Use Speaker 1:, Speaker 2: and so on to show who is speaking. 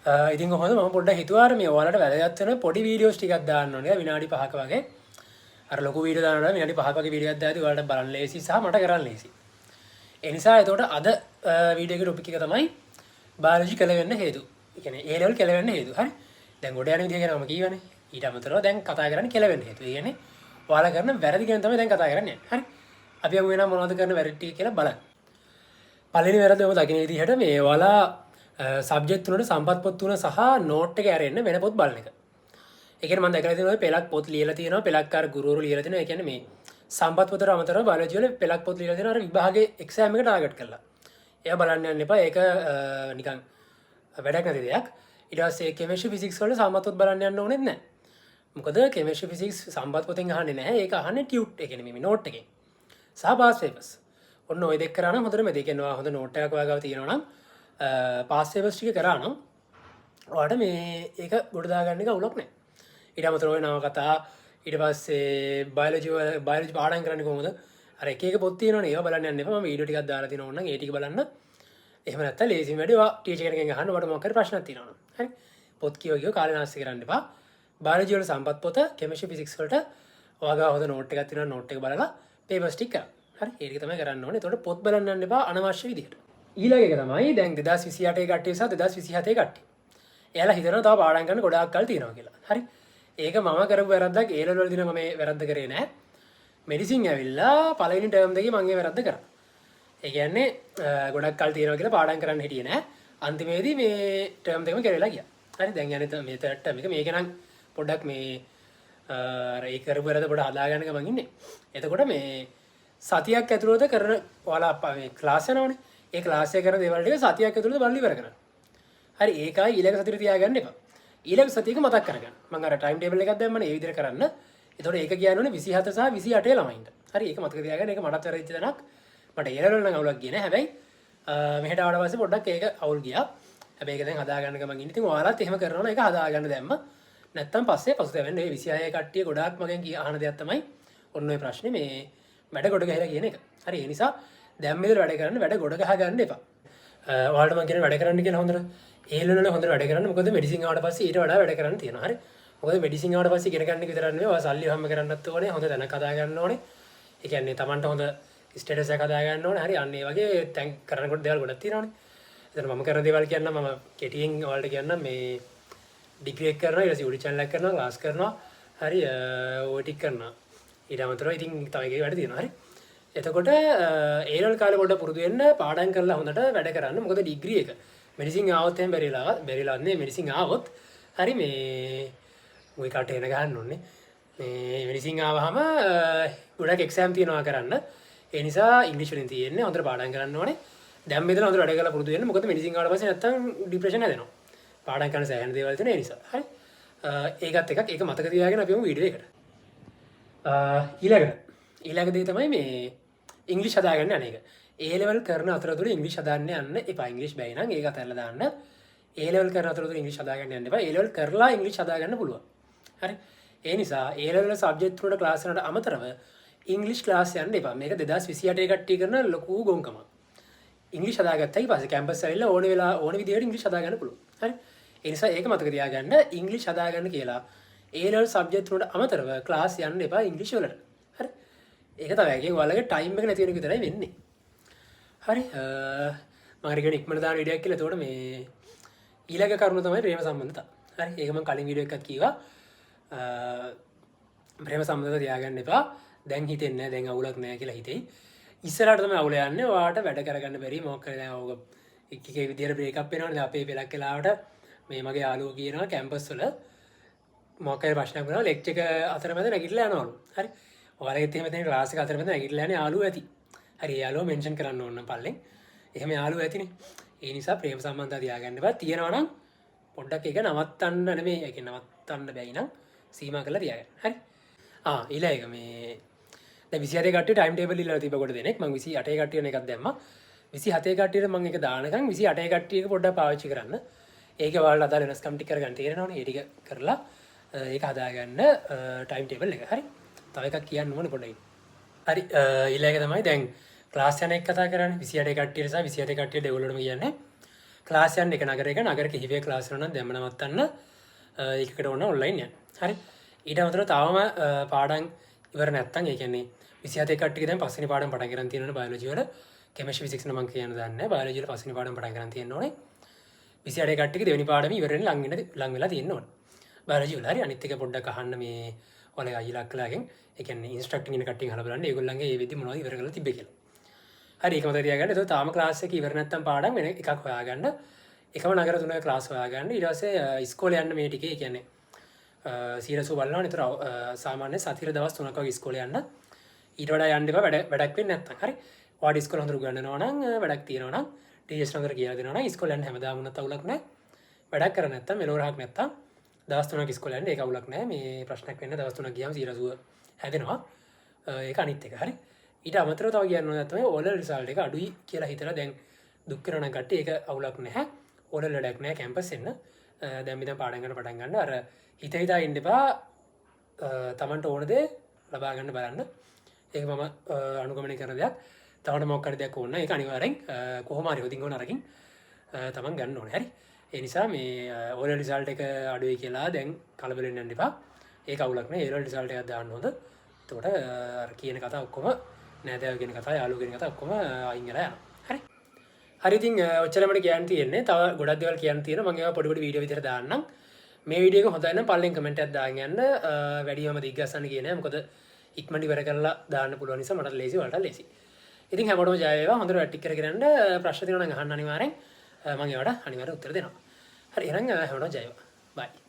Speaker 1: ඉතින් කොහොමද මම පොඩ්ඩක් හිතුවා මේ ඔයාලට වැදගත් වෙන පොඩි වීඩියෝස් ටිකක් දාන්න ඕනේ විනාඩි 5ක වගේ. අර ලොකු වීඩියෝ දානවා විනාඩි 5ක වගේ වීඩියෝ එකක් දාද්දි ඔයාලට බලන්න ලේසි සහ මට කරන්න ලේසි. ඒ නිසා එතකොට අද වීඩියෝ එකේ ටොපික් එක තමයි බයොලොජි කෙලවෙන්න හේතු. ඒ කියන්නේ A level කෙලවෙන්න හේතු. හරි. දැන් ගොඩ යන විදිය ගැන මම කියවනේ. ඊට අමතරව දැන් කතා කරන්නේ කෙලවෙන්න හේතු. ඒ කියන්නේ ඔයාලා කරන වැරදි ගැන තමයි දැන් කතා කරන්නේ. හරි. අපි අමු වෙනා මොනවද කරන වැරදි ටික කියලා බලන්න. පළවෙනි වැරද්ද ඔබ දකින්න විදිහට මේ ඔයාලා සබ්ජෙක්ට් තුනට සම්පත් පොත් තුන සහ නෝට් එක ඇරෙන්න වෙන පොත් බලන එක. ඒ කියන්නේ මම දැකලා තියෙනවා පෙළක් පොත් ලියලා තියෙනවා පෙළක් අර ගුරුවරු ලියලා තියෙනවා. ඒ කියන්නේ මේ සම්පත් පොතට අමතරව බයොලොජි වල පෙළක් පොත් ලියලා තියෙනවා අර විභාගයේ එක්සෑම් එක ටාගට් කරලා. ඒවා බලන්න යන්න එපා. ඒක නිකන් වැඩක් නැති දෙයක්. ඊට පස්සේ කෙමිස්ට්‍රි ෆිසික්ස් වල සම්පත් පොත් බලන්න යන්න ඕනෙත් නැහැ. මොකද කෙමිස්ට්‍රි ෆිසික්ස් සම්පත් පොතෙන් අහන්නේ නැහැ. ඒක අහන්නේ ටියුට් ඒ කියන්නේ මේ නෝට් එකෙන්. සහ පාස් පේපර්ස්. ඔන්න ඔය දෙක කරා නම් හොඳට මේ දෙකෙන් ඔයා හොඳ නෝට් එකක් ඔයාගාව තියෙනවා නම් පාස් පේපර්ස් ටික කරා නම් ඔයාලට මේ ඒක ගොඩ දාගන්න එක අවුලක් නැහැ. ඊට අමතරව ඔය නවකතා ඊට පස්සේ බයොලොජි පාඩම් කරන්නේ කොහොමද? අර එක එක පොත් තියෙනවනේ ඒවා බලන්න යන්න එපා. මම වීඩියෝ ටිකක් දාලා තියෙනවා ඕනනම් ඒ ටික බලන්න. එහෙම නැත්නම් ලේසිම වැඩි ඔයා ටීචර් කෙනෙක්ගෙන් අහන්න ඔයාලට මොකක් හරි ප්‍රශ්නක් තියෙනවා නම්. හරි. පොත් කියව කාලේ නාස්ති කරන්න එපා. බයොලොජි වල සම්පත් පොත, කෙමිස්ට්‍රි ෆිසික්ස් වලට ඔයාගාව හොඳ නෝට් එකක් තියෙනවා. නෝට් එක බලලා පේපර්ස් ටික කරන්න. හරි. ඒ ටික තමයි කරන්න ඕනේ. එතකොට පොත් බලන්න යන්න එපා අනවශ්‍ය විදිහට. ඊළඟ එක තමයි දැන් 2028 කට්ටිය සහ 2027 කට්ටිය. එයාලා හිතනවා තව පාඩම් කරන්න ගොඩාක් කල් තියෙනවා කියලා. හරි. ඒක මම කරපු වැරද්දක් ඒ ලෙවල් වලදී මම මේ වැරද්ද කරේ නෑ. මෙඩිසින් ඇවිල්ලා පළවෙනි ටර්ම් දෙකේ මම ඒ වැරද්ද කරා. ඒ කියන්නේ ගොඩක් කල් තියෙනවා කියලා පාඩම් කරන්න හිටියේ නෑ. අන්තිමේදී මේ ටර්ම් දෙකම කරලා ගියා. හරි. දැන් යන්නේ මේ තර්ඩ් ටර්ම් එක. මේක නම් පොඩ්ඩක් මේ අර ඒ කරපු වැරද්ද පොඩ්ඩක් හදාගන්න ගමන් ඉන්නේ. එතකොට මේ සතියක් ඇතුළත කරන ඔයාලා මේ ක්ලාස් යනවනේ. ඒ ක්ලාස් එක කරන දේවල් ටික සතියක් ඇතුළත බලලා ඉවර කරන්න. හරි ඒකයි ඊළඟ සතියේ තියාගන්න එපා. ඊළඟ සතියක මතක් කරගන්න. මම අර ටයිම් ටේබල් එකක් දැම්මනේ ඒ විදිහට කරන්න. එතකොට ඒක කියන්නේ 27 සහ 28 ළමයින්ට. හරි ඒක මතක තියාගන්න. ඒක මටත් වැරදිච්ච තැනක්. මට ඒ ලෙවල් නම් අවුලක් ගියේ නෑ. හැබැයි මෙහෙට ආවට පස්සේ පොඩ්ඩක් ඒක අවුල් ගියා. හැබැයි ඒක දැන් හදාගන්න ගමන් ඉන්නේ. ඉතින් ඔයාලත් එහෙම කරනවා නම් ඒක හදාගන්න දැම්ම. නැත්තම් පස්සේ පසුතැවෙන්න මේ 26 කට්ටිය ගොඩාක් මගෙන් අහන දෙයක් තමයි ඔන්න ඔය ප්‍රශ්නේ මේ වැඩ ගොඩ ගහලා කියන එක. හරි ඒ නිසා දැන් මෙතන වැඩ කරන්න වැඩ ගොඩ ගහ ගන්න එපා. ඔයාලට මම කියන්නේ වැඩ කරන්න කියලා හොඳට ඒ ලෙවල් වල හොඳට වැඩ කරන්න. මොකද මෙඩිසින් ආවට පස්සේ ඊට වඩා වැඩ කරන්න තියෙනවා. හරි. මොකද මෙඩිසින් ආවට පස්සේ ඉගෙන ගන්න එක විතරක් නෙවෙයි ඔයා සල්ලි වහම කරන්නත් ඕනේ. හොඳ තැනක් හදා ගන්න ඕනේ. ඒ කියන්නේ Tamanට හොඳ ස්ටේටස් එකක් හදා ගන්න ඕනේ. හරි අන්න ඒ වගේ දැන් කරනකොට දේවල් ගොඩක් තියෙනවානේ. එතන මම කරන දේවල් කියන්න මම කෙටියෙන් ඔයාලට කියන්න මේ ඩිග්‍රී එක කරනවා ඊට පස්සේ YouTube channel එක කරනවා ක්ලාස් කරනවා. හරි ඔය ටික කරනවා. ඊට අමතරව ඉතින් තව එකේ වැඩ තියෙනවා. හරි. එතකොට ඒ ලෙවල් කාලේ පොඩ්ඩක් පුරුදු වෙන්න පාඩම් කරලා හොඳට වැඩ කරන්න. මොකද ඩිග්‍රී එක මෙඩිසින් ආවොත් එහෙම බැරිලා නේ මෙඩිසින් ආවොත් හරි මේ ඔය කට එන ගන්න ඕනේ. මේ මෙඩිසින් ආවහම ගොඩක් එක්සෑම් තියෙනවා කරන්න. ඒ නිසා ඉංග්‍රීසි වලින් තියෙන්නේ හොඳට පාඩම් කරන්න ඕනේ. දැන් මෙතන හොඳට වැඩ කරලා පුරුදු වෙන්න. මොකද මෙඩිසින් ආවට පස්සේ නැත්තම් ડિප්‍රෙෂන් හැදෙනවා. පාඩම් කරන සෑහෙන දේවල් තියෙන නිසා. හරි. ඒකත් එකක් ඒක මතක තියාගෙන අපි යමු වීඩියෝ එකට. ඊළඟ දේ තමයි මේ ඉංග්‍රීසි හදාගන්න යන එක. A level කරන අතරතුර ඉංග්‍රීසි හදාන්න යන්න එපා. ඉංග්‍රීසි බැයි නම් ඒක අතහැරලා දාන්න. A level කරන අතරතුර ඉංග්‍රීසි හදාගන්න යන්න එපා. A level කරලා ඉංග්‍රීසි හදාගන්න පුළුවන්. හරි. ඒ නිසා A level සබ්ජෙක්ට් වලට ක්ලාස් කරනට අමතරව ඉංග්‍රීසි ක්ලාස් යන්න එපා. මේක 2028 කට්ටිය කරන ලොකු ගොංකමක්. ඉංග්‍රීසි හදාගත්තයි පස්සේ කැම්පස් ඇවිල්ලා ඕන වෙලා ඕන විදිහට ඉංග්‍රීසි හදාගන්න පුළුවන්. හරි. ඒ නිසා ඒක මතක තියාගන්න ඉංග්‍රීසි හදාගන්න කියලා A level සබ්ජෙක්ට් වලට අමතරව ක්ලාස් යන්න එපා ඉංග්‍රීසි වලට. හරි. ඒක තමයි. ඒකෙන් ඔයාලගේ ටයිම් එක නැති වෙන එක විතරයි වෙන්නේ. හරි. මම හරි කියන ඉක්මනට දාන වීඩියෝ එකක් කියලා. එතකොට මේ ඊළඟ කරුණ තමයි ප්‍රේම සම්බන්ධතා. හරි. ඒක මම කලින් වීඩියෝ එකක් කිව්වා. ප්‍රේම සම්බන්ධතා තියාගන්න එපා. දැන් හිතෙන්නේ නැහැ දැන් අවුලක් නැහැ කියලා හිතෙයි. ඉස්සරහට තමයි අවුල යන්නේ. ඔයාට වැඩ කරගන්න බැරි මොකක් කරේ දැන් ඕක එක එක විදියට බ්‍රේක් අප් වෙනවනේ. අපේ පෙලක් වෙලාවට මේ මගේ යාළුවෝ කියනවා කැම්පස් වල මොකක් හරි ප්‍රශ්නයක් වෙනවා ලෙක්චර් එක අතරමැද නැගිටලා යනවලු. හරි. ඔයාලගෙත් එහෙම තියෙන ක්ලාස් එක අතරමැද නැගිටලා යන්නේ යාළුවෝ ඇති. හරි යාළුවෝ මෙන්ෂන් කරන්න ඕන නම් පල්ලෙන්. එහෙම යාළුවෝ ඇතිනේ. ඒ නිසා ප්‍රේම සම්බන්ධතා තියාගන්න බෑ. තියෙනවා නම් පොඩ්ඩක් ඒක නවත්තන්න නෙමෙයි. ඒක නවත්තන්න බැයි නම් සීමා කරලා තියාගන්න. හරි. ඊළඟ මේ දැන් 28 කට්ටිය ටයිම් ටේබල් ඉල්ලලා තිබ්බ කොට දෙනෙක්. මම 28 කට්ටියන එකක් දැම්මා. 27 කට්ටියට මම ඒක දානකම් 28 කට්ටියක පොඩ්ඩක් පාවිච්චි කරන්න. ඒක ඔයාලට අදාළ වෙනස්කම් ටික කරගන්න තේරෙනවනේ. ඒ ටික කරලා ඒක හදාගන්න ටයිම් ටේබල් එක. හරි. තව එකක් කියන්න ඕනේ පොඩ්ඩක්. හරි. ඊළඟ තමයි දැන් ක්ලාස් යන එක කතා කරන්නේ 28 කට්ටියට සහ 27 කට්ටියට දෙවොල්ලටම කියන්නේ ක්ලාස් යන්න එක නගරයක නගර කිහිපයක ක්ලාස් කරනවා නම් දැම්ම නවත්තන්න එකකට ඕන ඔන්ලයින් යන්න. හරි. ඊට අමතරව තවම පාඩම් ඉවර නැත්තම් ඒ කියන්නේ 27 කට්ටියක දැන් පස්වෙනි පාඩම් පටන් ගන්න තියෙනවනේ බයොලොජි වල. කෙමිස්ට්‍රි ෆිසික්ස් නම් මම කියන්න දන්නේ නැහැ. බයොලොජි වල පස්වෙනි පාඩම් පටන් ගන්න තියෙන්න ඕනේ. 28 කට්ටියක දෙවෙනි පාඩම ඉවර වෙන්න ලඟ වෙලා තියෙන්න ඕනේ. බයොලොජි වල හරි අනිත් එක පොඩ්ඩක් අහන්න මේ ඔයාලගේ අයියලා අක්කලාගෙන් ඒ කියන්නේ ඉන්ස්ට්‍රක්ටින් ඉන්න කට්ටියන් අහලා බලන්න ඒගොල්ලන්ගේ ඒ විදි මොනවද ඉවර කරලා තිබ්බේ කියලා. හරි ඒක මතක තියාගන්න. ඒක තාම ක්ලාස් එක ඉවර නැත්තම් පාඩම් වෙන එකක් හොයාගන්න. එකම නගර තුනක ක්ලාස් හොයාගන්න. ඊට පස්සේ ඉස්කෝලේ යන්න මේ ටිකේ කියන්නේ සීරසු බලනවා නිතර සාමාන්‍ය සතියේ දවස් 3ක් වගේ ඉස්කෝලේ යන්න. ඊට වඩා යන්න එපා වැඩක් වෙන්නේ නැත්තම්. හරි. ඔයාලා ඉස්කෝලේ හොඳට උගන්වනවා නම් වැඩක් තියෙනවා නම් ටීචර්ස් හොඳට කියලා දෙනවා නම් ඉස්කෝලේ යන්න හැමදාම වුණත් අවුලක් නැහැ. වැඩක් කරන්නේ නැත්තම් මෙලොරහක් නැත්තම් දවස් 3ක් ඉස්කෝලේ යන්න ඒක අවුලක් නැහැ. මේ ප්‍රශ්නයක් වෙන්න දවස් 3ක් ගියාම සීරසුව හැදෙනවා. ඒක අනිත් එක. හරි. ඊට අමතරව තව කියන්න ඕනේ තමයි ඕලර් රිසල්ට් එක අඩුයි කියලා හිතලා දැන් දුක් කරන කට්ටිය ඒක අවුලක් නැහැ. ඕලර් වැඩක් නැහැ කැම්පස් එන්න. දැන් මෙතන පාඩම් කරන්න පටන් ගන්න. අර හිතා ඉන්න එපා. තමන්ට ඕන දේ ලබා ගන්න බලන්න. ඒක මම අනුගමනය කරන දෙයක්. තවන්න මොකක් හරි දෙයක් ඕන නම් ඒක අනිවාර්යෙන් කොහොම හරි හොදින් ඕන අරකින් තමන් ගන්න ඕනේ. හරි. ඒ නිසා මේ ඕලර් රිසල්ට් එක අඩුයි කියලා දැන් කලබල වෙන්න යන්න එපා. ඒක අවුලක් නෑ. ඒවල රිසල්ට් එකක් දාන්න හොඳ. එතකොට අර කියන කතා ඔක්කොම නෑදෑයෝ කියන කතා යාළුවෝ කියන කතා ඔක්කොම අයින් වෙලා යනවා. හරි. හරි ඉතින් ඔච්චරම කියන්න තියෙන්නේ. තව ගොඩක් දේවල් කියන්න තියෙනවා. මම ඒවා පොඩි පොඩි වීඩියෝ විදිහට දාන්නම්. මේ වීඩියෝ එක හොඳයි නම් පල්ලෙන් කමෙන්ට් එකක් දාගෙන යන්න. වැඩිවම දිග්ගස්සන්න කියන්නේ නැහැ. මොකද ඉක්මනට ඉවර කරලා දාන්න පුළුවන් නිසා මට ලේසි වලට ලේසි. ඉතින් හැමෝටම ජය වේවා. හොඳට වැටික් කරගෙන යන්න. ප්‍රශ්න තියෙනවා නම් අහන්න අනිවාර්යෙන්. මම ඒවට අනිවාර්යෙන් උත්තර දෙනවා. හරි එහෙනම් හැමෝටම ජය වේවා. බයි.